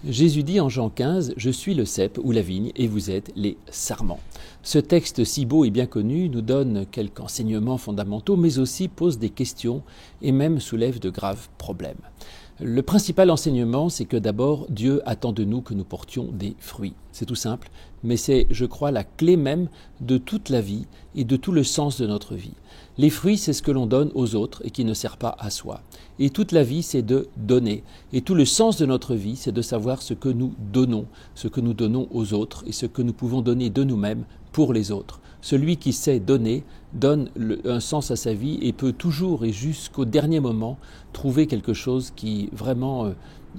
Jésus dit en Jean 15 « Je suis le cep ou la vigne et vous êtes les sarments ». Ce texte si beau et bien connu nous donne quelques enseignements fondamentaux, mais aussi pose des questions et même soulève de graves problèmes. Le principal enseignement, c'est que d'abord, Dieu attend de nous que nous portions des fruits. C'est tout simple, mais c'est, je crois, la clé même de toute la vie et de tout le sens de notre vie. Les fruits, c'est ce que l'on donne aux autres et qui ne sert pas à soi. Et toute la vie, c'est de donner. Et tout le sens de notre vie, c'est de savoir ce que nous donnons aux autres et ce que nous pouvons donner de nous-mêmes pour les autres. Celui qui sait donner donne un sens à sa vie et peut toujours et jusqu'au dernier moment trouver quelque chose qui vraiment,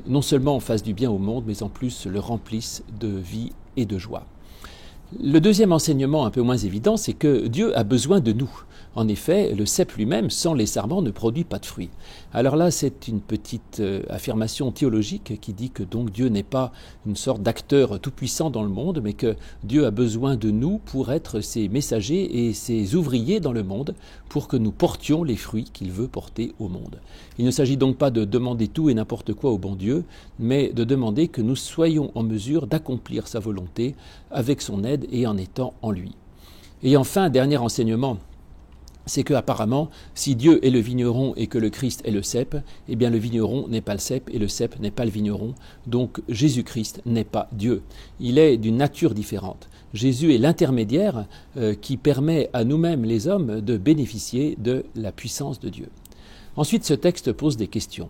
non seulement fasse du bien au monde, mais en plus le remplisse de vie et de joie. Le deuxième enseignement un peu moins évident, c'est que Dieu a besoin de nous. En effet, le cep lui-même, sans les sarments, ne produit pas de fruits. Alors là, c'est une petite affirmation théologique qui dit que donc Dieu n'est pas une sorte d'acteur tout-puissant dans le monde, mais que Dieu a besoin de nous pour être ses messagers et ses ouvriers dans le monde, pour que nous portions les fruits qu'il veut porter au monde. Il ne s'agit donc pas de demander tout et n'importe quoi au bon Dieu, mais de demander que nous soyons en mesure d'accomplir sa volonté avec son aide et en étant en lui. Et enfin, dernier enseignement, c'est que apparemment, si Dieu est le vigneron et que le Christ est le cep, eh bien le vigneron n'est pas le cep et le cep n'est pas le vigneron. Donc Jésus-Christ n'est pas Dieu. Il est d'une nature différente. Jésus est l'intermédiaire qui permet à nous-mêmes, les hommes, de bénéficier de la puissance de Dieu. Ensuite, ce texte pose des questions.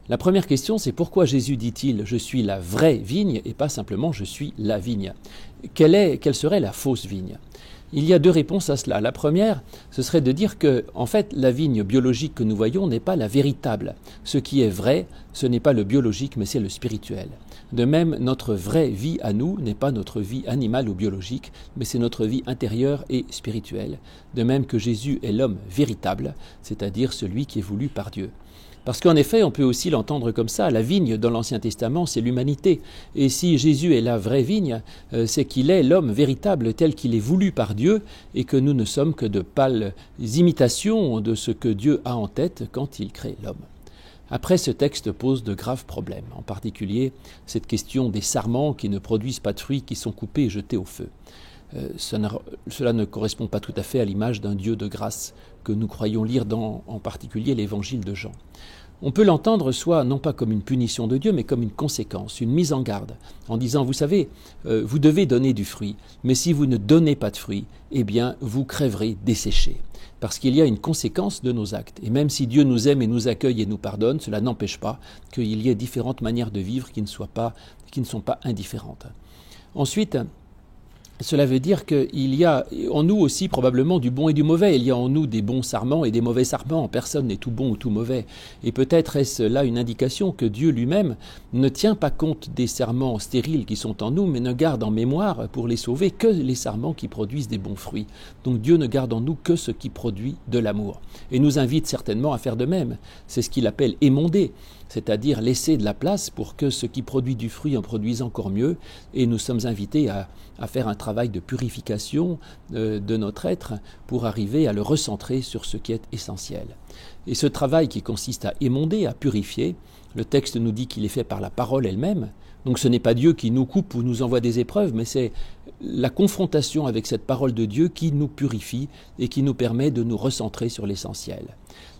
La première question, c'est pourquoi Jésus dit-il « Je suis la vraie vigne » et pas simplement « Je suis la vigne ». Quelle serait la fausse vigne ? Il y a deux réponses à cela. La première, ce serait de dire que, en fait, la vigne biologique que nous voyons n'est pas la véritable. Ce qui est vrai, ce n'est pas le biologique, mais c'est le spirituel. De même, notre vraie vie à nous n'est pas notre vie animale ou biologique, mais c'est notre vie intérieure et spirituelle. De même que Jésus est l'homme véritable, c'est-à-dire celui qui est voulu par Dieu. Parce qu'en effet, on peut aussi l'entendre comme ça, la vigne dans l'Ancien Testament, c'est l'humanité. Et si Jésus est la vraie vigne, c'est qu'il est l'homme véritable tel qu'il est voulu par Dieu et que nous ne sommes que de pâles imitations de ce que Dieu a en tête quand il crée l'homme. Après, ce texte pose de graves problèmes, en particulier cette question des sarments qui ne produisent pas de fruits, qui sont coupés et jetés au feu. Cela ne correspond pas tout à fait à l'image d'un Dieu de grâce que nous croyons lire dans, en particulier, l'évangile de Jean. On peut l'entendre soit non pas comme une punition de Dieu, mais comme une conséquence, une mise en garde, en disant, vous savez, vous devez donner du fruit, mais si vous ne donnez pas de fruit, eh bien, vous crèverez desséchés. Parce qu'il y a une conséquence de nos actes. Et même si Dieu nous aime et nous accueille et nous pardonne, cela n'empêche pas qu'il y ait différentes manières de vivre qui ne sont pas indifférentes. Ensuite, cela veut dire qu'il y a en nous aussi probablement du bon et du mauvais. Il y a en nous des bons sarments et des mauvais sarments. Personne n'est tout bon ou tout mauvais. Et peut-être est-ce là une indication que Dieu lui-même ne tient pas compte des sarments stériles qui sont en nous, mais ne garde en mémoire pour les sauver que les sarments qui produisent des bons fruits. Donc Dieu ne garde en nous que ce qui produit de l'amour. Et nous invite certainement à faire de même. C'est ce qu'il appelle émonder, c'est-à-dire laisser de la place pour que ce qui produit du fruit en produise encore mieux. Et nous sommes invités à faire un travail de purification de notre être pour arriver à le recentrer sur ce qui est essentiel. Et ce travail qui consiste à émonder, à purifier, le texte nous dit qu'il est fait par la parole elle-même. Donc ce n'est pas Dieu qui nous coupe ou nous envoie des épreuves, mais c'est la confrontation avec cette parole de Dieu qui nous purifie et qui nous permet de nous recentrer sur l'essentiel.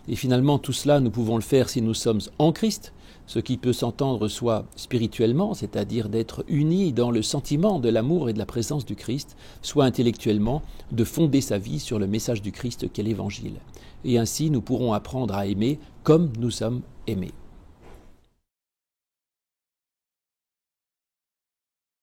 Et finalement, tout cela, nous pouvons le faire si nous sommes en Christ, ce qui peut s'entendre soit spirituellement, c'est-à-dire d'être unis dans le sentiment de l'amour et de la présence du Christ, soit intellectuellement, de fonder sa vie sur le message du Christ qu'est l'Évangile. Et ainsi, nous pourrons apprendre à aimer comme nous sommes aimés.